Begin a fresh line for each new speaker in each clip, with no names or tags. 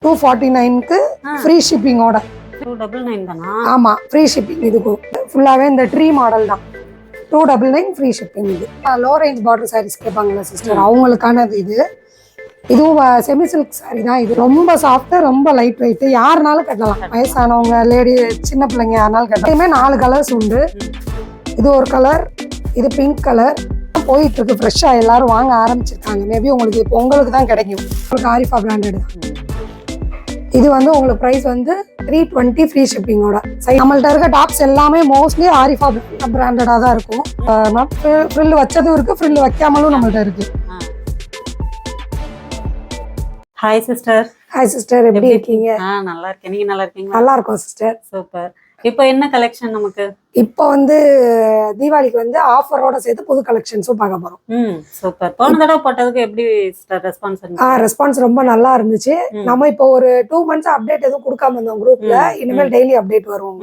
249க்கு free ஷிப்பிங்கோட.
299 தானா?
ஆமா, free shipping. இதுக்கு ஃபுல்லாவே இந்த ட்ரீ மாடல் தான். 299 ஃப்ரீ ஷிப்பிங். இது லோ ரேஞ்ச் பார்டர் சாரீஸ் கேட்பாங்கல்ல சிஸ்டர், அவங்களுக்கானது இது. இதுவும் செமி சில்க் சாரி தான். இது ரொம்ப சாஃப்ட், ரொம்ப லைட் வெயிட், யாருனாலும் கட்டலாம். வயசானவங்க, லேடி, சின்ன பிள்ளைங்க யாருனாலும் கட்டலாம். 4 கலர்ஸ் உண்டு. இது ஒரு கலர், இது பிங்க் கலர் போயிட்டு இருக்கு. ஃப்ரெஷ்ஷா எல்லாரும் வாங்க ஆரம்பிச்சிருக்காங்க. மேபி உங்களுக்கு இப்போ உங்களுக்கு தான் கிடைக்கும். உங்களுக்கு ஆரிஃபா பிராண்டட் தான். இது வந்து உங்களுக்கு ப்ரைஸ் வந்து 320 ஃப்ரீ ஷிப்பிங்கோட. நம்மள்ட்ட இருக்க டாப்ஸ் எல்லாமே மோஸ்ட்லி ஆரிஃபா பிராண்டடாக தான் இருக்கும். ஃப்ரில் வச்சதும் இருக்கு, ஃப்ரில் வைக்காமலும் நம்மள்ட்ட இருக்கு.
Hi sister.
ஹாய் சிஸ்டர், எப்படி இருக்கீங்க?
நல்லா இருக்கேன். நீங்க நல்லா இருக்கீங்க?
நல்லா இருக்கும் சிஸ்டர்.
சூப்பர். இப்போ என்ன கலெக்ஷன் நமக்கு?
இப்போ வந்து தீபாவளிக்கு வந்து ஆஃபரோட சேர்த்து புது கலெக்ஷன்ஸும் பார்க்க போறோம்.
சூப்பர். போன தடவை போட்டதுக்கு எப்படி ரெஸ்பான்ஸ்?
ரெஸ்பான்ஸ் ரொம்ப நல்லா இருந்துச்சு. நம்ம இப்போ ஒரு 2 மந்த்ஸ் அப்டேட் எதுவும் கொடுக்காம இருந்தோம் குரூப்ல. இனிமேல் டெய்லி அப்டேட் வரும்.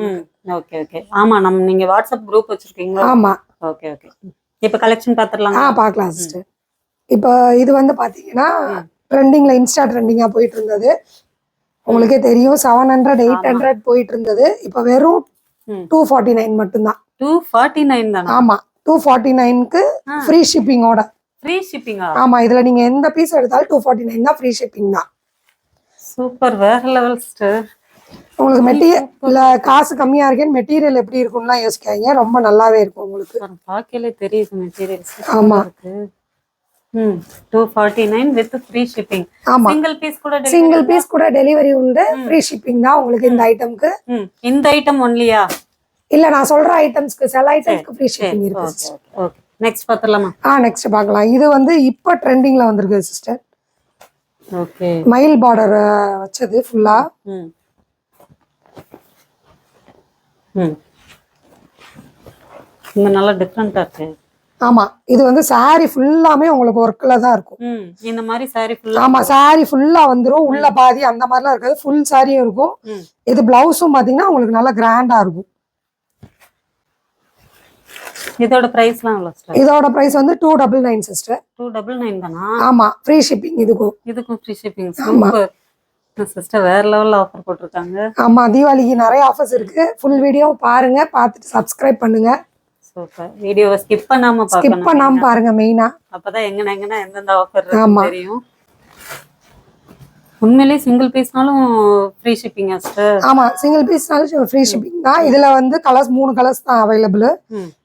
Okay okay. ஆமா, நீங்க வாட்ஸ்அப் குரூப் வச்சிருக்கீங்க?
ஆமா.
Okay okay. இப்போ கலெக்ஷன் பார்த்துடலாம்.
பார்க்கலாம் சிஸ்டர். இப்போ இது வந்து பாத்தீங்கன்னா ட்ரெண்டிங்ல, இன்ஸ்டா ட்ரெண்டிங்கா போயிட்டு இருந்தது. உங்களுக்கே தெரியும், 700 800 போயிட்டு இருந்தது. இப்போ வெறும் 249 மட்டும்தான்.
249 தான்?
ஆமா, 249க்கு ஃப்ரீ ஷிப்பிங்கோட.
ஃப்ரீ ஷிப்பிங்கா?
ஆமா, இதுல நீங்க எந்த பீஸ் எடுத்தாலும் 249 தான், ஃப்ரீ ஷிப்பிங் தான்.
சூப்பர், வேற லெவல் சிஸ்டர்.
உங்களுக்கு மெட்டீரியல் காசு கம்மியா இருக்கேன்னு மெட்டீரியல் எப்படி இருக்கும்லாம் யோசிக்காதீங்க, ரொம்ப நல்லாவே இருக்கும் உங்களுக்கு.
பாக்கலே தெரியுது மெட்டீரியல்.
ஆமா.
249 with free shipping.
ஆமா,
சிங்கிள் பீஸ் கூட
டெலிவரி உண்டு. ஃப்ரீ ஷிப்பிங் தான் உங்களுக்கு இந்த ஐட்டம்க்கு.
இந்த ஐட்டம் ஒன்லியா?
இல்ல, நான் சொல்ற ஐட்டம்ஸ்க்கு, சில ஐட்டம்ஸ்க்கு ஃப்ரீ ஷிப்பிங் இருக்கு.
ஓகே, நெக்ஸ்ட் பார்த்தலாமா?
நெக்ஸ்ட் பார்க்கலாம். இது வந்து இப்போ ட்ரெண்டிங்ல வந்திருக்கு சிஸ்டர்.
ஓகே,
மயில் பார்டர் வச்சது ஃபுல்லா.
இது நல்லா டிஃபரண்டா இருக்கு.
ஆமா, இது வந்து சாரி ஃபுல்லாமே உங்களுக்கு ஒர்க்ல தான் இருக்கும்.
இந்த மாதிரி சாரி ஃபுல்லா?
ஆமா, சாரி ஃபுல்லா வந்துரும். உள்ள பாதி அந்த மாதிரிலாம் இருக்காது, ஃபுல் சாரியும் இருக்கும். இது பிளவுஸும் பாத்தீங்கன்னா உங்களுக்கு நல்லா கிராண்டா இருக்கும்.
இதோட பிரைஸ்லாம் எவ்வளவு?
இதோட பிரைஸ் வந்து 299 சிஸ்டர்.
299 தானா?
ஆமா, ஃப்ரீ ஷிப்பிங். இதுக்கும்
ஃப்ரீ ஷிப்பிங். சூப்பர் சிஸ்டர், வேற லெவல்ல ஆஃபர் போட்டுருக்காங்க.
ஆமா, தீபாவளிக்கு நிறைய ஆஃபர்ஸ் இருக்கு. ஃபுல் வீடியோ பாருங்க, பார்த்துட்டு சப்ஸ்கிரைப் பண்ணுங்க.
சூப்பர். வீடியோவை ஸ்கிப் பண்ணாம
பாருங்க மெயினா.
அப்பதான் எந்தெந்த ஆஃபர் தெரியும். உண்மையிலேயே சிங்கிள் பீஸ்னாலும் ஃப்ரீ ஷிப்பிங் சிஸ்டர்?
ஆமா, சிங்கிள் பீஸ்னாலும் ஃப்ரீ ஷிப்பிங் தான். இதுல வந்து கலர்ஸ் 3 கலர்ஸ் தான் அவைலபிள்.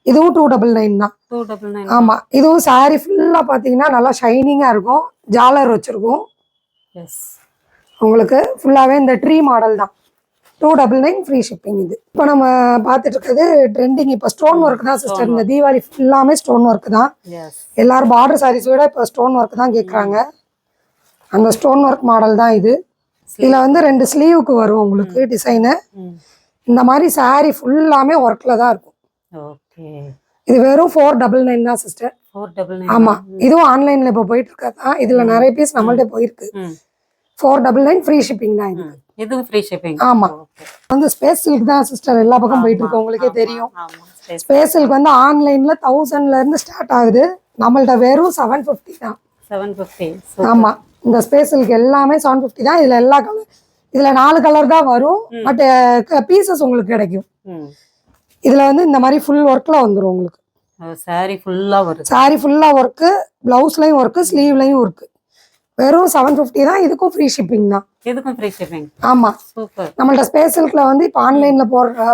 இதுவும் 299 தான்.
299.
ஆமா, இதுவும் சாரி ஃபுல்லா பாத்தீங்கன்னா நல்லா ஷைனிங்கா இருக்கும். ஜாலர் வச்சிருக்கும்.
எஸ்,
உங்களுக்கு ஃபுல்லாவே இந்த ட்ரீ மாடல் தான். 299 ஃப்ரீ ஷிப்பிங். இது இப்போ நம்ம பார்த்துட்டு இருக்கிறது ட்ரெண்டிங். இப்போ ஸ்டோன் ஒர்க் தான் சிஸ்டர். இந்த தீபாவளி ஃபுல்லாமே ஸ்டோன் ஒர்க் தான். எல்லாரும் பார்டர் சாரீஸ் விட இப்போ ஸ்டோன் ஒர்க் தான் கேட்குறாங்க. அந்த ஸ்டோன் ஒர்க் மாடல் தான் இது. இதில் வந்து 2 ஸ்லீவுக்கு வரும் உங்களுக்கு டிசைனு. இந்த மாதிரி சாரி ஃபுல்லாமே ஒர்க்கில் தான் இருக்கும்.
ஓகே, இது
வெறும் 499 தான் சிஸ்டர்.
499.
ஆமாம், இதுவும் ஆன்லைனில் இப்போ போயிட்டு இருக்கா தான். இதில் நிறைய பீஸ் நம்மள்ட்ட போயிருக்கு. 499 ஃப்ரீ ஷிப்பிங் தான்.
இதுவும் ஃப்ரீ ஷிப்பிங்.
ஆமா, வந்து ஸ்பேஸ் சில்க் தான் சிஸ்டர் எல்லா பக்கம் போயிட்டு இருக்கு. உங்களுக்கே தெரியும், ஸ்பேஸ் சில்க் வந்து ஆன்லைன்ல 1000ல இருந்து ஸ்டார்ட் ஆகுது. நம்மள்ட்ட வெறும் 750 தான்.
750.
ஆமா, இந்த ஸ்பேஸ் சில்க் எல்லாமே 750 தான். இதுல எல்லா கலர், இதுல 4 கலர் தான் வரும். பட் பீசஸ் உங்களுக்கு கிடைக்கும். இதுல வந்து இந்த மாதிரி ஃபுல் ஒர்க்ல வந்துரும் உங்களுக்கு.
சாரி ஃபுல்லா வரும்.
சாரி ஃபுல்லா ஒர்க், பிளவுஸ்லயும் ஒர்க், ஸ்லீவ்லயும் ஒர்க். வெறும் 750 தான். இதுக்கும் ஃப்ரீ ஷிப்பிங் தான்.
இதுக்கும் ஃப்ரீ ஷிப்பிங்.
ஆமா,
சூப்பர்.
நம்மள்ட்ட ஸ்பேஸ் சில்க்ல வந்து இப்போ ஆன்லைன்ல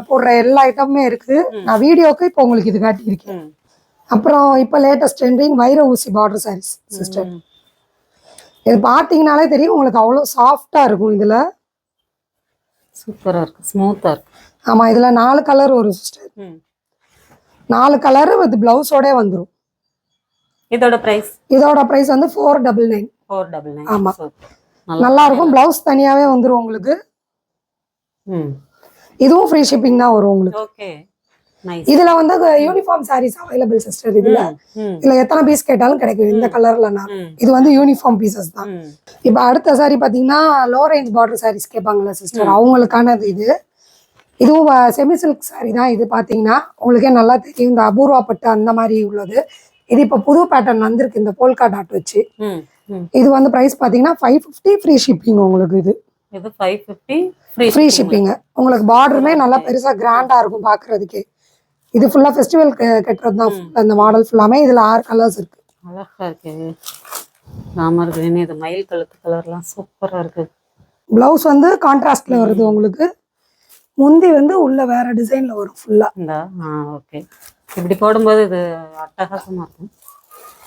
போடுற எல்லா ஐட்டமுமே இருக்கு. நான் வீடியோக்கு இப்போ உங்களுக்கு இது காட்டியிருக்கேன். அப்புறம் இப்போ லேட்டஸ்ட் ட்ரெண்டிங் வைர ஊசி பார்டர் சாரீஸ் சிஸ்டர். இது பார்த்தீங்கனாலே தெரியும் உங்களுக்கு, அவ்வளோ சாஃப்டா இருக்கும். இதுல
சூப்பரா இருக்கு, ஸ்மூத்தா இருக்கு.
ஆமா, இதுல 4 கலர் வரும் சிஸ்டர். 4 கலர் வித் பிளவுஸோட வந்துடும். இதோட பிரைஸ் வந்து 499.
499.
ஆமா, நல்லா இருக்கும். பிளவுஸ் தனியாவே வந்துரும் உங்களுக்கு. இதுவும் ஃப்ரீ ஷிப்பிங் தான் வரும் உங்களுக்கு.
Okay, nice.
இதுல வந்து யூனிஃபார்ம் சாரீஸ் அவைலபிள் சிஸ்டர். இதுல எத்தனை பீஸ் கேட்டாலும் கிடைக்கும் இந்த கலர்ல. இது வந்து யூனிஃபார்ம் பீசஸ் தான். இப்போ அடுத்த சாரி பாத்தீங்கன்னா லோ ரேஞ்ச் பார்டர் சாரீஸ் கேட்பாங்கல்ல சிஸ்டர், அவங்களுக்கானது இது. இதுவும் செமி சில்க் சாரி தான். இது பாத்தீங்கன்னா உங்களுக்கே நல்லா தெரியும், இந்த அபூர்வா பட்டு அந்த மாதிரி உள்ளது. இது இப்போ புது பேட்டர்ன் வந்திருக்கு, இந்த போல்கா டாட் வச்சு. இது வந்து பிரைஸ் பாத்தீங்கன்னா 550 ஃப்ரீ ஷிப்பிங் உங்களுக்கு. இது
இது 550 ஃப்ரீ
ஃப்ரீ ஷிப்பிங். உங்களுக்கு பார்டருமே நல்லா பெருசா கிராண்டா இருக்கும் பாக்குறதுக்கு. இது ஃபுல்லா ஃபெஸ்டிவல் கட்டுறது தான். அந்த மாடல் ஃபுல்லாமே இதுல 6 கலர்ஸ் இருக்கு.
அழகா இருக்கு. ராமர் கிரீன், இது மயில் கழுத்து கலர்லாம் சூப்பரா இருக்கு.
பிளவுஸ் வந்து கான்ட்ராஸ்ட்ல வருது உங்களுக்கு. முந்தி வந்து உள்ள வேற டிசைன்ல வரும் ஃபுல்லா.
இந்த ஓகே, இப்படி போடும்போது இது அட்டகாசமா இருக்கும்.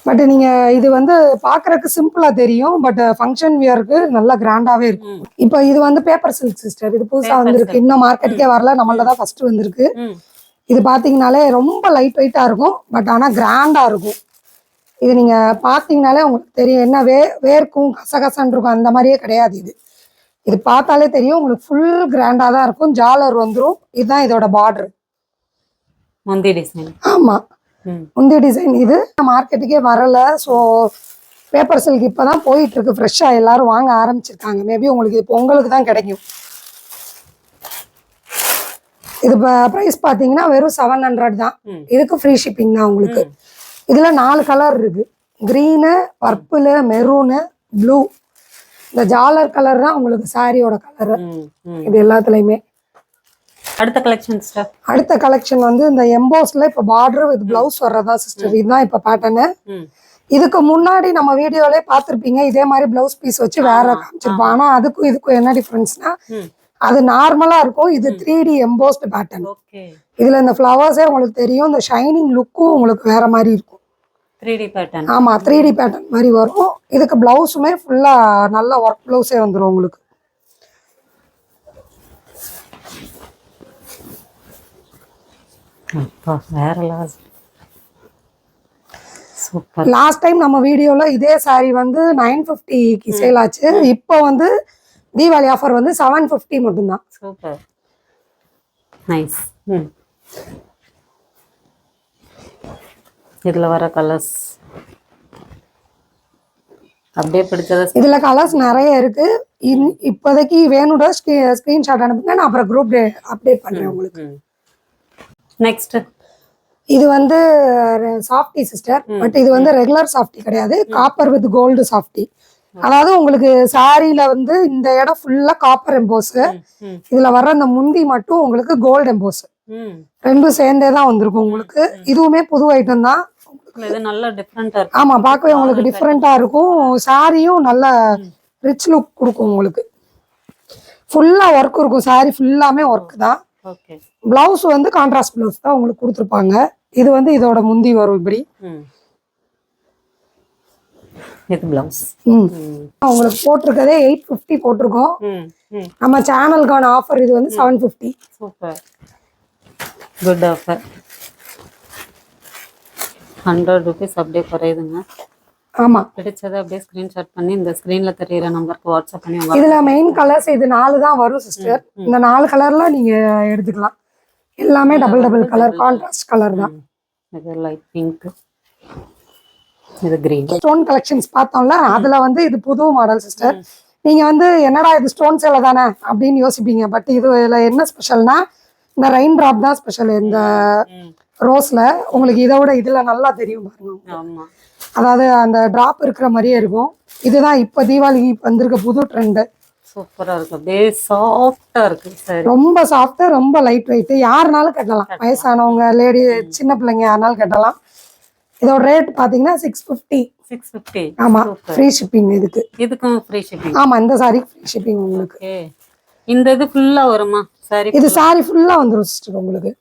பட் நீங்க இது வந்து பாக்குறதுக்கு சிம்பிளா தெரியும், பட் ஃபங்க்ஷன் வியருக்கு நல்லா கிராண்டாவே இருக்கும். இப்போ இது வந்து பேப்பர் சில்க் சிஸ்டர். இது புதுசா வந்திருக்கு, இன்னும் மார்க்கெட்டுக்கே வரல, நம்மள்ட்ட தான் ஃபர்ஸ்ட் வந்திருக்கு. இது பாத்தீங்கன்னாலே ரொம்ப லைட் வெயிட்டா இருக்கும், பட் ஆனா கிராண்டா இருக்கும். இது நீங்க பாத்தீங்கன்னாலே உங்களுக்கு தெரியும், என்ன வேர்க்கும் கசகசன்னு இருக்கும் அந்த மாதிரியே கிடையாது. இது பார்த்தாலே தெரியும் உங்களுக்கு, ஃபுல் கிராண்டா தான் இருக்கும். ஜாலர் வந்துடும். இதுதான் இதோட பார்டர்.
முந்தி டிசைன்.
ஆமா, முந்தி டிசைன். இது மார்க்கெட்டுக்கே வரல. ஸோ பேப்பர் சில்க் இப்பதான் போயிட்டு இருக்கு, ஃப்ரெஷ்ஷா எல்லாரும் வாங்க ஆரம்பிச்சிருக்காங்க. மேபி உங்களுக்கு இது பொங்கலுக்கு தான் கிடைக்கும். இது ப்ரைஸ் பார்த்தீங்கன்னா வெறும் 700 தான். இதுக்கு ஃப்ரீ ஷிப்பிங் தான் உங்களுக்கு. இதுல 4 கலர் இருக்கு. Green, purple, maroon, blue. இந்த ஜாலர் கலர் தான் உங்களுக்கு சாரியோட கலர். இது எல்லாத்துலயுமே.
அடுத்த கலெக்ஷன் சிஸ்டர்.
அடுத்த கலெக்ஷன் வந்து இந்த எம்போஸ்ல இப்ப பார்டர் வித் பிளவுஸ் வர்றதா சிஸ்டர். இதுதான் இப்ப பேட்டர்னு. இதுக்கு முன்னாடி நம்ம வீடியோலயே பார்த்திருப்பீங்க, இதே மாதிரி பிளவுஸ் பீஸ் வச்சு வேற காமிச்சிருப்போம். ஆனா அதுக்கும் இதுக்கும் என்ன டிஃபரன்ஸ்னா, அது நார்மலா இருக்கும், இது 3D எம்போஸ்ட் பேட்டர்ன். இதுல இந்த ஃப்ளவர்ஸே உங்களுக்கு தெரியும், இந்த ஷைனிங் லுக்கும் உங்களுக்கு வேற மாதிரி இருக்கும்.
3D pattern.
ஆமா, 3D பேட்டர்ன் மாதிரி வரும். இதுக்கு பிளவுஸுமே ஃபுல்லா நல்ல ஒர்க் பிளவுஸே வந்துடும் உங்களுக்கு.
வேற லெவல். சூப்பர்.
லாஸ்ட் டைம் நம்ம வீடியோல இதே சாரி வந்து 950க்கு சேல் ஆச்சு. இப்போ வந்து தீபாவளி ஆஃபர் வந்து 750 மட்டும்தான்.
Super, nice. இதுல வர கலர்ஸ் அப்படியே பிடிச்சது.
இதுல கலர்ஸ் நிறைய இருக்கு. இப்போதைக்கு வேணுட ஸ்கிரீன்ஷாட் அனுப்புங்க, நான் அப்புறம் குரூப் அப்டேட் பண்றேன் உங்களுக்கு.
நெக்ஸ்ட்
இது வந்து சாஃப்டி சிஸ்டர். பட் இது வந்து ரெகுலர் சாஃப்டி கிடையாது, காப்பர் வித் கோல்டு சாஃப்டி. அதாவது உங்களுக்கு சாரியில வந்து இந்த இடம் ஃபுல்லா காப்பர் எம்போஸ், இதுல வர்ற அந்த முந்தி மட்டும் உங்களுக்கு கோல்டு எம்போஸ். ரெண்டும் சேர்ந்தே தான் வந்திருக்கும் உங்களுக்கு. இதுவுமே புது ஐட்டம் தான்.
நல்ல டிஃபரெண்டா இருக்கும்.
ஆமா, பார்க்கவே உங்களுக்கு டிஃபரெண்டா இருக்கும். சாரியும் நல்ல ரிச் லுக் கொடுக்கும் உங்களுக்கு. ஃபுல்லா ஒர்க் இருக்கும், சாரி ஃபுல்லாமே ஒர்க் தான். பிளவுஸ் வந்து கான்ட்ராஸ்ட் பிளவுஸ் தான் உங்களுக்கு கொடுத்துருப்பாங்க. இது வந்து இதோட முந்தி வரும் இப்படி.
இது பிளவுஸ்.
உங்களுக்கு போட்டிருக்கதே 850 போட்டிருக்கோம். நம்ம சேனலுக்கான ஆஃபர் இது வந்து 750.
Super, good offer. 100 rupees அப்படியே குறையுதுங்க.
ஆமா,
பிடிச்சதை அப்படியே ஸ்கிரீன்ஷாட் பண்ணி இந்த ஸ்கிரீன்ல தெரியற நம்பருக்கு வாட்ஸ்அப் பண்ணி
இதுல மெயின் கலர்ஸ் இது 4 தான் வரும் சிஸ்டர். இந்த 4 கலர்ல நீங்க எடுத்துக்கலாம். எல்லாமே டபுள் கலர் கான்ட்ராஸ்ட் கலர் தான்.
இது லைட் பிங்க், இது கிரீன்.
ஸ்டோன் கலெக்ஷன்ஸ் பார்த்தோம்ல, அதுல வந்து இது புது மாடல் சிஸ்டர். நீங்க வந்து என்னடா இது ஸ்டோன் சேலை தானே அப்படின்னு யோசிப்பீங்க. பட் இதுல என்ன ஸ்பெஷல்னா, இந்த ரெயின் டிராப் தான் ஸ்பெஷல். இந்த ரோஸ்ல உங்களுக்கு இதை விட இதுல நல்லா தெரியும் பாருங்க. அதாவது அந்த டிராப் இருக்கிற மாதிரியே இருக்கும். இதுதான் இப்ப தீபாவளி வந்திருக்க புது ட்ரெண்ட்.
சூப்பரா இருக்கு, அப்படியே சாஃப்டா இருக்கு. சரி,
ரொம்ப சாஃப்டா, ரொம்ப லைட் வெயிட். யாருனாலும் கட்டலாம், வயசானவங்க, லேடி, சின்ன பிள்ளைங்க யாருனாலும் கட்டலாம். இதோட ரேட் பாத்தீங்கன்னா 650. ஆமா, ஃப்ரீ ஷிப்பிங்.
இதுக்கும் ஃப்ரீ ஷிப்பிங்.
ஆமா, இந்த சாரி ஃப்ரீ ஷிப்பிங் உங்களுக்கு.
இந்த இது ஃபுல்லா வருமா சாரி?
இது சாரி ஃபுல்லா வந்துரும் சிஸ்டர். உங்களுக்கு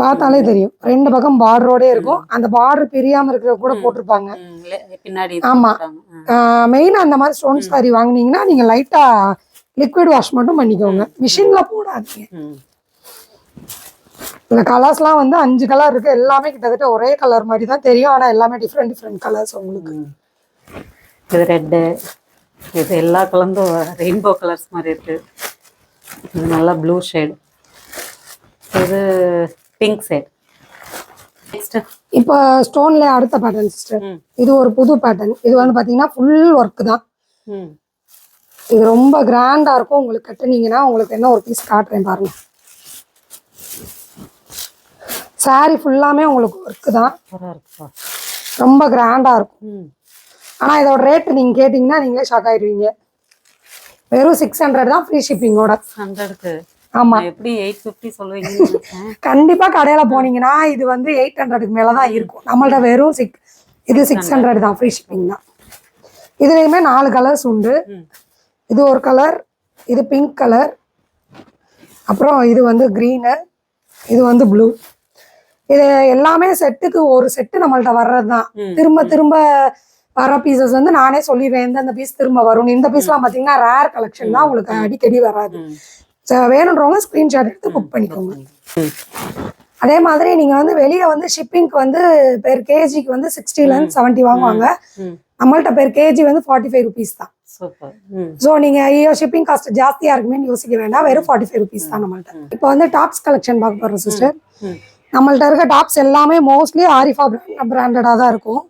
பார்த்தாலே தெரியும், 2 பக்கம் பார்டரோடே இருக்கும். அந்த பார்டர் பிரியாம இருக்கிற கூட போட்டிருப்பாங்க
பின்னாடி.
ஆமா, மெயினா அந்த மாதிரி ஸ்டோன் சாரி வாங்குனீங்கன்னா நீங்க லைட்டா லிக்விட் வாஷ் மட்டும் பண்ணிக்கோங்க, மிஷின்ல போடாதீங்க. இந்த கலர்ஸ்லாம் வந்து 5 கலர் இருக்கு. எல்லாமே கிட்டத்தட்ட ஒரே கலர் மாதிரி தான் தெரியும், ஆனா எல்லாமே டிஃப்ரெண்ட் கலர்ஸ் உங்களுக்கு.
இது ரெட்டு, இது எல்லா கலந்தும் ரெயின்போ கலர்ஸ் மாதிரி இருக்கு. இது நல்லா ப்ளூ ஷேட், இது பிங்க் ஷேட். நெக்ஸ்ட்
இப்போ ஸ்டோன்ல அடுத்த பேட்டர்ன் சிஸ்டர். இது ஒரு புது பேட்டர்ன். இது வந்து பாத்தீங்கன்னா ஃபுல் ஒர்க் தான். இது ரொம்ப கிராண்டா இருக்கும். உங்களுக்கு கட்டுனீங்கன்னா உங்களுக்கு என்ன ஒரு பீஸ் காட்டுறேன் பாருங்க. சாரி ஃபுல்லாமே உங்களுக்கு ஒர்க் தான், ரொம்ப கிராண்டா இருக்கும். ஆனா இதோட ரேட் நீங்க கேட்டீங்கன்னா நீங்களே ஷாக் ஆயிடுவீங்க. வெறும் 600 தான் ஃப்ரீ ஷிப்பிங்கோட.
100க்கு
ஆமா
எப்படி 850 சொல்லுவீங்கன்னு நினைச்சேன்.
கண்டிப்பா கடையில போனீங்கன்னா இது வந்து 800க்கு மேலதான் இருக்கும். நம்மள்ட்ட வெறும் இது 600 தான், ஃப்ரீ ஷிப்பிங் தான். இதுலயுமே 4 கலர்ஸ் உண்டு. இது ஒரு கலர், இது பிங்க் கலர், அப்புறம் இது வந்து கிரீனு, இது வந்து ப்ளூ. இது எல்லாமே செட்டுக்கு ஒரு செட்டு நம்மள்ட்ட வர்றது தான். திரும்ப திரும்ப வர பீசஸ் வந்து நானே சொல்லிடுவேன் எந்தெந்த பீஸ் திரும்ப வரும். இந்த பீஸ்லாம் பார்த்தீங்கன்னா ரேர் கலெக்ஷன் தான், உங்களுக்கு அடிக்கடி வராது. வேணுன்றவங்க ஸ்க்ரீன்ஷாட் எடுத்து புக் பண்ணிக்கோங்க. அதே மாதிரி நீங்க வந்து வெளியே வந்து ஷிப்பிங்க்கு வந்து பெர் கேஜிக்கு வந்து 60லேருந்து 70 வாங்குவாங்க. நம்மள்ட்ட பெர் கேஜி வந்து 45 ருபீஸ் தான். ஸோ நீங்க ஐயோ ஷிப்பிங் காஸ்ட் ஜாஸ்தியா இருக்குமே யோசிக்க வேண்டாம், வெறும் 45 ருபீஸ் தான் நம்மள்ட்ட. இப்போ வந்து டாப்ஸ் கலெக்ஷன் பார்க்க போறோம் சிஸ்டர். நம்மள்ட்ட இருக்க டாப்ஸ் எல்லாமே மோஸ்ட்லி ஆரிஃபா பிராண்டடா தான் இருக்கும்.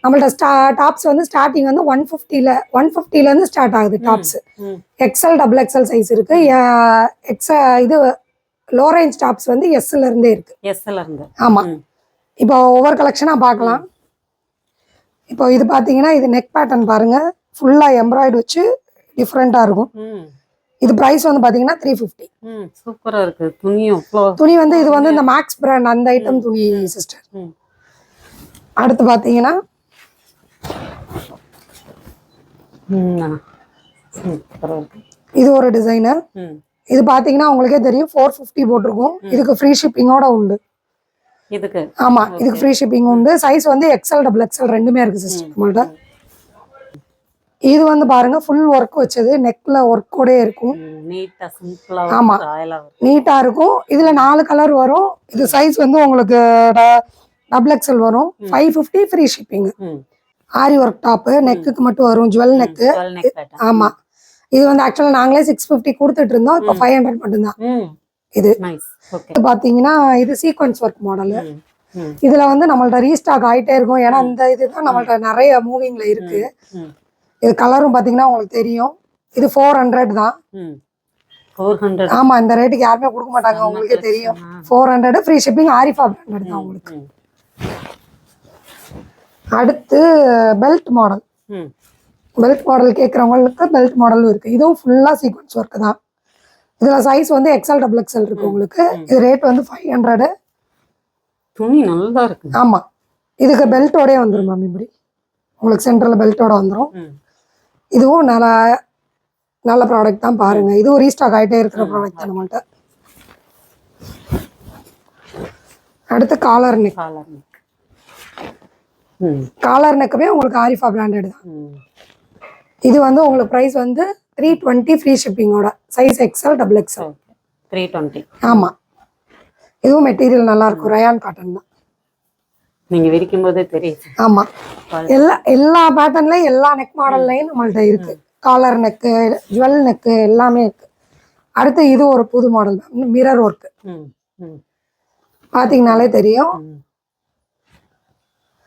நம்மள்ட்ட டாப்ஸ் வந்து ஸ்டார்டிங் வந்து 150லேருந்து ஸ்டார்ட் ஆகுது டாப்ஸ். XL XXL சைஸ் இருக்கு. இது லோ ரேஞ்ச் டாப்ஸ் வந்து எஸ்ல இருந்தே இருக்கு. ஆமா. இப்போ ஒவ்வொரு கலெக்ஷனா பார்க்கலாம். இப்போ இது பாத்தீங்கன்னா இது நெக் பேட்டர்ன் பாருங்க, ஃபுல்லா எம்ப்ராய்டரி வச்சு டிஃப்ரெண்டா இருக்கும். இது பிரைஸ் வந்து பாத்தீங்கன்னா 350.
சூப்பரா இருக்கு.
துணி வந்து இது வந்து இந்த மேக்ஸ் பிராண்ட் அந்த ஐட்டம் துணி சிஸ்டர். அடுத்து பாத்தீங்கன்னா இது ஒரு டிசைனர். இது பாத்தீங்கன்னா உங்களுக்கே தெரியும் 450 போட்டிருக்கும். இதுக்கு ஃப்ரீ ஷிப்பிங்கோட உண்டு.
இதுக்கு
ஆமா, இதுக்கு ஃப்ரீ ஷிப்பிங் உண்டு. சைஸ் வந்து XL XXL ரெண்டுமே இருக்கு சிஸ்டர் நம்மள்ட்ட. இது வந்து பாருங்க ஃபுல் ஒர்க் வச்சது, நெக்ல ஒர்க்கோட இருக்கும்.
நீட்டா சிம்பிளா
ஆமா நீட்டா இருக்கும். இதுல 4 கலர் வரும். இது சைஸ் வந்து உங்களுக்கு XXL வரும். 550 ஃப்ரீ ஷிப்பிங். ஆரி ஒர்க் டாப், நெக்குக்கு மட்டும் வரும், ஜுவல் நெக்கு. ஆமா, இது வந்து ஆக்சுவலா நாங்களே 650 கொடுத்துட்டு இருந்தோம், இப்போ 500 மட்டும்தான். இது பாத்தீங்கன்னா இது சீக்வன்ஸ் ஒர்க் மாடல். இதுல வந்து நம்மள்ட்ட ரீஸ்டாக் ஆயிட்டே இருக்கும், ஏன்னா இந்த இதுதான் நம்மள்ட்ட நிறைய மூவிங்ல இருக்கு. இது கலரும் பாத்தீங்கன்னா உங்களுக்கு தெரியும். இது 400 தான்.
400.
ஆமா, இந்த ரேட்டுக்கு யாருமே கொடுக்க மாட்டாங்க, உங்களுக்கே தெரியும். 400 ஃப்ரீ ஷிப்பிங், ஆரிஃபா பிராண்டட் தான் உங்களுக்கு. அடுத்து பெல்ட் மாடல். பெல்ட் மாடல் கேட்குறவங்களுக்கு பெல்ட் மாடலும் இருக்கு. இதுவும் ஃபுல்லா சீக்வன்ஸ் ஒர்க் தான். இதுல சைஸ் வந்து XL XXL இருக்கு உங்களுக்கு. இது ரேட் வந்து 500.
துணி நல்லா இருக்கு.
ஆமா, இதுக்கு பெல்ட்டோடய வந்துடும் மேம். இப்படி உங்களுக்கு சென்டர்ல பெல்ட்டோட வந்துடும். இதுவும் நல்ல ப்ராடக்ட் தான் பாருங்க. இதுவும் ரீஸ்டாக் ஆகிட்டே இருக்கிற ப்ராடக்ட் தான் நம்மள்ட்ட. அடுத்து காலர் நெக். காலர் நெக்குமே உங்களுக்கு ஆரிஃபா பிராண்டட் தான். இது வந்து உங்களுக்கு பிரைஸ் வந்து 320 ஃப்ரீ ஷிப்பிங்கோட. Size XL XXL.
320.
ஆமா, இதுவும் மெட்டீரியல் நல்லா இருக்கும், ரயான் காட்டன் தான்.
நீங்க விரிக்கும் போதே தெரியுது.
ஆமா, எல்லா பேட்டர்ன்லயும் எல்லா நெக் மாடல்லையும் நம்மள்ட்ட இருக்கு. காலர் நெக்கு, ஜுவல் நெக்கு எல்லாமே இருக்கு. அடுத்து இது ஒரு புது மாடல், மிரர் ஒர்க். பாத்தீங்கன்னாலே தெரியும்.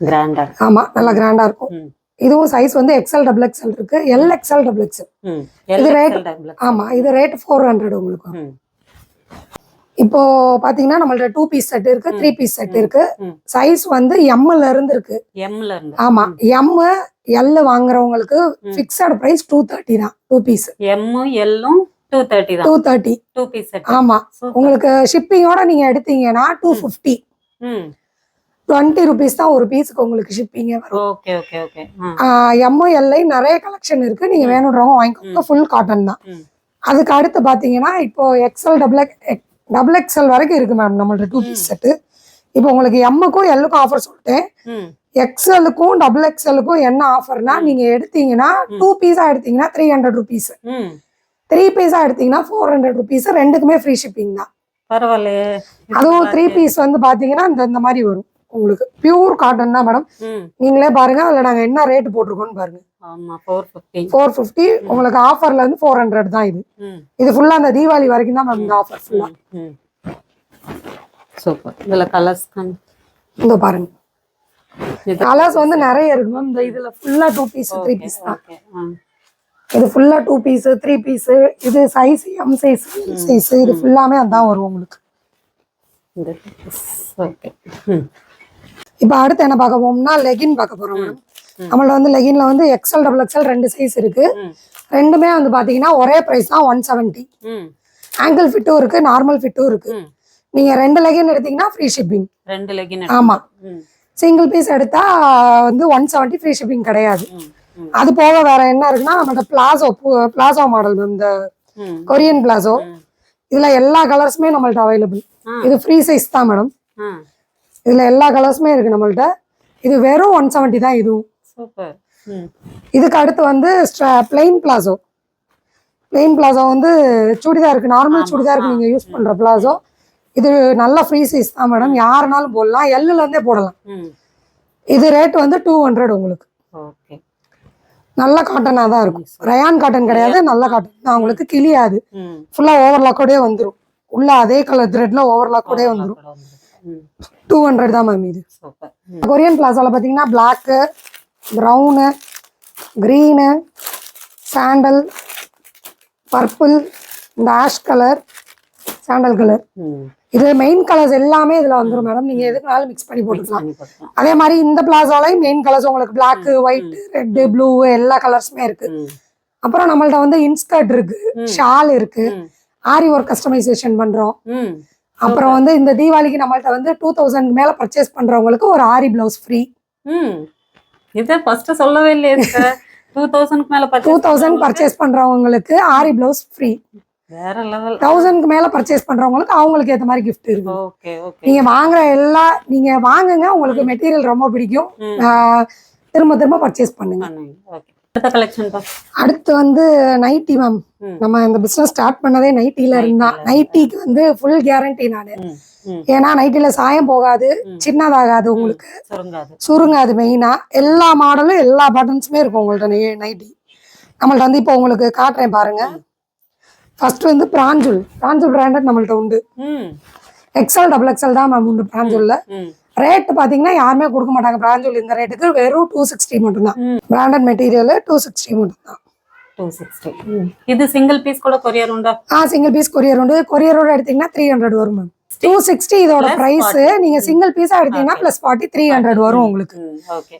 கிராண்டா.
ஆமா, நல்லா கிராண்டா இருக்கும். இதுவும் சைஸ் வந்து XL XXL இருக்கு, LXL XXL. இது ரேட், ஆமா, இது ரேட் 400 உங்களுக்கு. இப்போ பாத்தீங்கன்னா நம்மள்ட்ட 2 பீஸ் செட் இருக்கு, 3 பீஸ் செட் இருக்கு. சைஸ் வந்து M-ல இருந்து இருக்கு. ஆமா, M L வாங்குறவங்களுக்கு ஃபிக்ஸட் பிரைஸ் 230 தான். 2 பீஸ்
M L 230 தான்.
230
2 பீஸ் செட்.
ஆமா, உங்களுக்கு ஷிப்பிங்கோட நீங்க எடுத்தீங்கன்னா 250. 20 ருபீஸ் தான் ஒரு பீஸுக்கு உங்களுக்கு ஷிப்பிங்கே வரும்.
Okay okay okay.
M-L நிறைய கலெக்ஷன் இருக்கு, நீங்க வேணுன்றவங்க வாங்கிக்கோங்க. ஃபுல் காட்டன் தான். அதுக்கு அடுத்து பாத்தீங்கன்னா இப்போ XL XXL வரைக்கும் இருக்கு மேம் நம்மள்ட்ட 2 பீஸ் செட்டு. இப்போ உங்களுக்கு M-க்கும் L-க்கும் ஆஃபர் சொல்லிட்டேன். XL-க்கும் XXL-க்கும் என்ன ஆஃபர்னா, நீங்க எடுத்தீங்கன்னா 2 பீஸா எடுத்தீங்கன்னா 300 ருபீஸ், 3 பீஸா எடுத்தீங்கன்னா 400 ருபீஸ். ரெண்டுக்குமே ஃப்ரீ ஷிப்பிங் தான்.
பரவாயில்லையே. அதுவும்
3 பீஸ் வந்து பாத்தீங்கன்னா இந்த மாதிரி வரும் உங்களுக்கு. பியூர் காட்டன் தான் மேடம். நீங்களே பாருங்க, அதுல நாங்க என்ன ரேட் போட்டிருக்கோம்னு பாருங்க.
ஆமா, 450.
450 உங்களுக்கு ஆஃபர்ல இருந்து 400 தான். இது ஃபுல்லா அந்த தீபாவளி வரைக்கும் தான் மேம் இந்த ஆஃபர் ஃபுல்லா.
சூப்பர். இதுல கலர்ஸ்
இந்த பாருங்க, கலர்ஸ் வந்து நிறைய இருக்கு மேம். இந்த இதுல ஃபுல்லா 2 பீஸ் 3 பீஸ் தான். இது ஃபுல்லா 2 பீஸ் 3 பீஸ். இது சைஸ் M சைஸ். இது ஃபுல்லாமே அதான் வரும் உங்களுக்கு. இப்போ அடுத்து என்ன பார்க்க போறோம்னா லெகின் பார்க்க போறோம் மேம். நம்மள வந்து லெகின்ல வந்து XL XXL 2 சைஸ் இருக்கு. ரெண்டுமே வந்து பாத்தீங்கன்னா ஒரே பிரைஸ் தான் 170.
ம்
ஆங்கிள் ஃபிட்டும் இருக்கு, நார்மல் ஃபிட்டும் இருக்கு.
ம்
நீங்க 2 லெகின் எடுத்தீங்கன்னா ஃப்ரீ ஷிப்பிங்.
2 லெகின்
ஆமா.
ம்
சிங்கிள் பீஸ் எடுத்தா வந்து 170 ஃப்ரீ ஷிப்பிங் கிடையாது.
ம் ம்
அது போக வேற என்ன இருக்குன்னா நம்மள்ட்ட பிளாசோ மாடல், இந்த
ம்
கொரியன் பிளாசோ.
ம்
இதுல எல்லா கலர்ஸுமே நம்மள்ட்ட அவைலபிள்.
ஆ.
இது ஃப்ரீ சைஸ் தான் மேடம்.
ஆ
இதுல எல்லா கலர்ஸுமே இருக்கு நம்மள்ட்ட. இது வெறும் 170 தான் இதுவும்.
சூப்பர். ம்
இதுக்கு அடுத்து வந்து பிளெயின் பிளாசோ. பிளெயின் பிளாசோ வந்து சுடிதாருக்கு, நார்மல் சுடிதாருக்கு நீங்க யூஸ் பண்ற பிளாசோ. இது நல்ல ஃப்ரீ சைஸ் தான் மேடம், யாருனாலும் போடலாம், எல்லுல இருந்தே போடலாம்.
ம்
இது ரேட் வந்து 200 உங்களுக்கு.
ஓகே.
நல்ல காட்டனா தான் இருக்கும், ரயான் காட்டன் கிடையாது, நல்ல காட்டன் தான் உங்களுக்கு, கிளியாது.
ம்
ஃபுல்லா ஓவர்லாக்கோடே வந்துடும், உள்ள அதே கலர் த்ரெட்ல ஓவர்லாக்கோடே வந்துடும்.
ம்
200 தான் மேம் இது.
சூப்பர்.
கொரியன் பிளாசால பாத்தீங்கன்னா black, brown, green, sandal, purple, இந்த ஆஷ் கலர், சாண்டல் கலர்.
ம்
இது மெயின் கலர்ஸ் எல்லாமே இதுல வந்துடும் மேடம். நீங்க எதுக்குனாலும் மிக்ஸ் பண்ணி போட்டுக்கலாம்.
பண்ணி போட்டுக்கலாம்.
அதே மாதிரி இந்த பிளாசாலையும் மெயின் கலர்ஸ் உங்களுக்கு பிளாக், ஒயிட், ரெட், ப்ளூ எல்லா கலர்ஸுமே இருக்கு.
ம்
அப்புறம் நம்மள்ட்ட வந்து இன்ஸ்கர்ட் இருக்கு, ஷால் இருக்கு,
ம்
ஆரி ஒர்க் கஸ்டமைசேஷன் பண்றோம்.
ம்
அப்புறம் வந்து இந்த தீபாவளிக்கு நம்மள்ட்ட வந்து 2000 மேல பர்ச்சேஸ் பண்றவங்களுக்கு ஒரு ஆரி பிளவுஸ் ஃப்ரீ.
ம் இத ஃபர்ஸ்ட் சொல்லவே இல்லையே சார். 2000க்கு மேல
2000 பர்ச்சேஸ் பண்றவங்களுக்கு ஆரி பிளவுஸ் ஃப்ரீ.
வேற லெவல்.
1000க்கு மேல பர்ச்சேஸ் பண்றவங்களுக்கு அவங்களுக்கு ஏத்த மாதிரி gift இருக்கு.
Okay okay.
நீங்க நீங்க வாங்குங்க, உங்களுக்கு மெட்டீரியல் ரொம்ப பிடிக்கும், திரும்ப திரும்ப பர்ச்சேஸ் பண்ணுங்க.
ஓகே. அடுத்த கலெக்ஷன் பா.
அடுத்து வந்து நைட்டி மேம். நம்ம இந்த பிசினஸ் ஸ்டார்ட் பண்ணதே நைட்டில இருந்தா. நைட்டிக்கு வந்து ஃபுல் கேரண்டி நானு. ஏன்னா நைட்டில சாயம் போகாது, சின்னதாகாது, உங்களுக்கு
சுருங்காது.
சுருங்காது. மெயினா எல்லா மாடலும் எல்லா பட்டன்ஸுமே இருக்கும் உங்கள்ட்ட நைட்டி. நம்மள்ட்ட வந்து இப்போ உங்களுக்கு காட்டுறேன் பாருங்க. ஃபர்ஸ்ட் வந்து பிராஞ்சூல் பிராண்டட் நம்மள்ட்ட உண்டு. எக்ஸ்எல், டபுள் எக்ஸ்எல் தான் மேம் உண்டு பிராஞ்சூல்ல. ரேட் பாத்தீங்கன்னா யாருமே கொடுக்க மாட்டாங்க பிராஞ்சூல் இந்த ரேட்டுக்கு. வெறும் 260 மட்டும்தான். பிராண்டட் மெட்டீரியல் 260 மட்டும்தான்.
260. இது சிங்கிள் பீஸ் கூட கொரியர் உண்டா?
சிங்கிள் பீஸ் கொரியர் உண்டு. கொரியரோட எடுத்தீங்கன்னா 300 வரும் மேம். 260 இதோட பிரைஸ். நீங்க சிங்கிள் பீஸா எடுத்தீங்கன்னா +40 300 வரும் உங்களுக்கு.
ஓகே.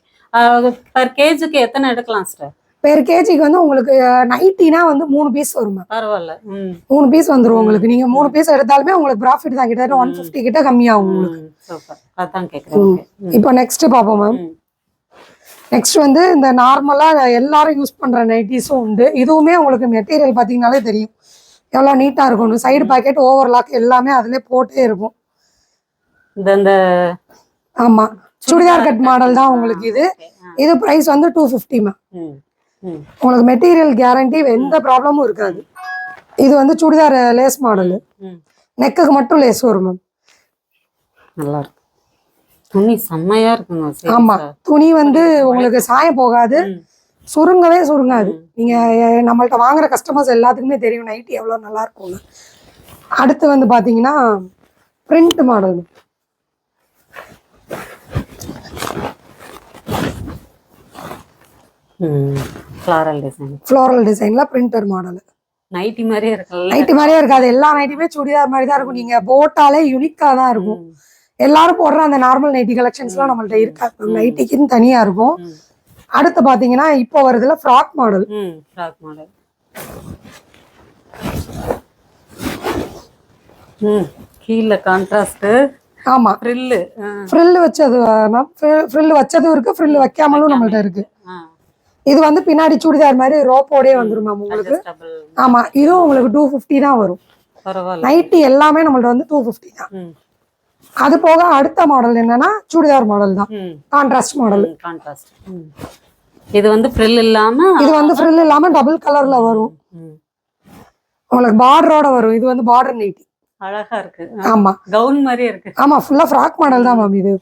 பர் கேஜிக்கு எத்தனை எடுக்கலாம் சார்?
பெர் கேஜிக்கு வந்து உங்களுக்கு நைட்டினா வந்து 3 பீஸ் வரும் மேம்.
பரவாயில்ல.
3 பீஸ் வந்துரும் உங்களுக்கு. நீங்க 3 பீஸ் எடுத்தாலுமே உங்களுக்கு ப்ராஃபிட் தான், கிட்ட 150 கிட்ட கம்மியாகும் உங்களுக்கு.
சூப்பர். அதான் கேக்குறேன்.
இப்போ நெக்ஸ்ட் பாப்போம் மேம். நெக்ஸ்ட் வந்து இந்த நார்மலா எல்லாரும் யூஸ் பண்ற நைட்டிஸும் உண்டு. இதுவுமே உங்களுக்கு மெட்டீரியல் பாத்தீங்கன்னாலே தெரியும் எவ்வளவு நீட்டா இருக்கும். சைடு பாக்கெட், ஓவர்லாக் எல்லாமே அதுல போட்டே இருக்கும்.
இந்த
ஆமா, சுடிதார் கட் மாடல் தான் உங்களுக்கு இது. இது பிரைஸ் வந்து 250 மேம். உங்களுக்கு மெட்டீரியல் கேரண்டி, எந்த ப்ராப்ளமும் இருக்காது. இது வந்து சுடிதார் லேஸ் மாடல், நெக்குக்கு மட்டும் லேஸ் வரும் மேம்.
நல்லா இருக்கு. துணி செம்மையா இருக்குங்க.
ஆமா, துணி வந்து உங்களுக்கு சாயம் போகாது, சுருங்கவே சுருங்காது. நீங்க நம்மள்ட்ட வாங்குற கஸ்டமர்ஸ் எல்லாத்துக்குமே தெரியும் நைட்டி எவ்வளவு நல்லா இருக்கும்னு. அடுத்து வந்து பாத்தீங்கன்னா பிரிண்ட் மாடல். ஃப்ளோரல் டிசைன்ல பிரிண்டர் மாடல்.
நைட்டி மாதிரியே இருக்குல்ல?
நைட்டி மாதிரியே இருக்காது, எல்லா நைட்டியுமே சுடிதார் மாதிரி தான் இருக்கும். நீங்க போட்டாலே யூனிக்கா தான் இருக்கும். எல்லாரும் போடுற அந்த நார்மல் நைட்டி கலெக்ஷன்ஸ்லாம் நம்மள்ட்ட இருக்காது, நைட்டிக்குன்னு தனியா இருக்கும். அடுத்து பாத்தீங்கன்னா இப்போ வருதுல ஃப்ராக் மாடல்.
கீழ கான்ட்ராஸ்ட்.
ஆமா, ஃப்ரில் வச்சது மேம். ஃப்ரில் வச்சதும் இருக்கு, ஃப்ரில் வைக்காமலும் நம்மள்ட்ட இருக்கு. இது வந்து பின்னாடி சுடிதார் மாதிரி ரோப்போடே வந்துரும் மேம் உங்களுக்கு. ஆமா, இதுவும் உங்களுக்கு 250 தான் வரும். நைட்டி எல்லாமே நம்மள்ட்ட வந்து 250 தான். அது போக அடுத்த மாடல் என்னன்னா சுடிதார் மாடல் தான், கான்ட்ராஸ்ட் மாடல்.
இது வந்து ஃப்ரில்
இல்லாம டபுள் கலர்ல வரும் உங்களுக்கு, பார்டரோட வரும். இது வந்து பார்டர் நைட்டி.
அழகா இருக்கு.
ஆமா,
கவுன் மாதிரியே இருக்கு.
ஆமா, ஃபுல்லா ஃப்ராக் மாடல் தான் மேம் இது.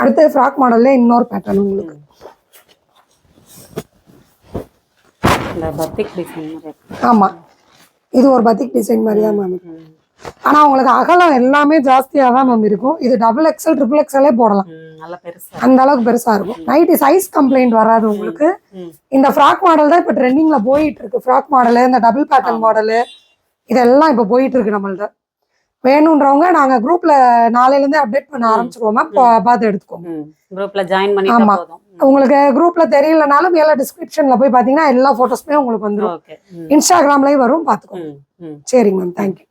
அடுத்து ஃப்ராக் மாடல்ல இன்னொரு பேட்டர்ன் உங்களுக்கு.
இந்த பத்திக் டிசைன் மாதிரி.
ஆமா, இது ஒரு பத்திக் டிசைன் மாதிரி தான் மேம். ஆனா உங்களுக்கு அகலம் எல்லாமே ஜாஸ்தியா தான் மேம் இருக்கும். இது டபுள் எக்ஸ்எல், ட்ரிபிள் எக்ஸ்எல்லே போடலாம், அந்த அளவுக்கு பெருசா இருக்கும். நைட்டி சைஸ் கம்ப்ளைண்ட் வராது உங்களுக்கு. இந்த ஃப்ராக் மாடல் தான் இப்ப ட்ரெண்டிங்ல போயிட்டு இருக்கு. ஃப்ராக் மாடல், இந்த டபுள் பேட்டர்ன் மாடல், இதெல்லாம் இப்ப போயிட்டு இருக்கு நம்மள்ட்ட. வேணுன்றவங்க நாங்க குரூப்ல நாளையில இருந்தே அப்டேட் பண்ண ஆரம்பிச்சிருவோம் மேம். பார்த்து எடுத்துக்கோங்க.
குரூப்ல ஜாயின் பண்ணிட்டா
ஆமா.
போதும்.
உங்களுக்கு குரூப்ல தெரியலனாலும் மேல டிஸ்கிரிப்ஷன்ல போய் பாத்தீங்கன்னா எல்லா போட்டோஸ்மே உங்களுக்கு வந்துடும்.
ஓகே.
இன்ஸ்டாகிராம்லயும் வரும், பாத்துக்கோங்க. சரிங்க மேம், தேங்க்யூ.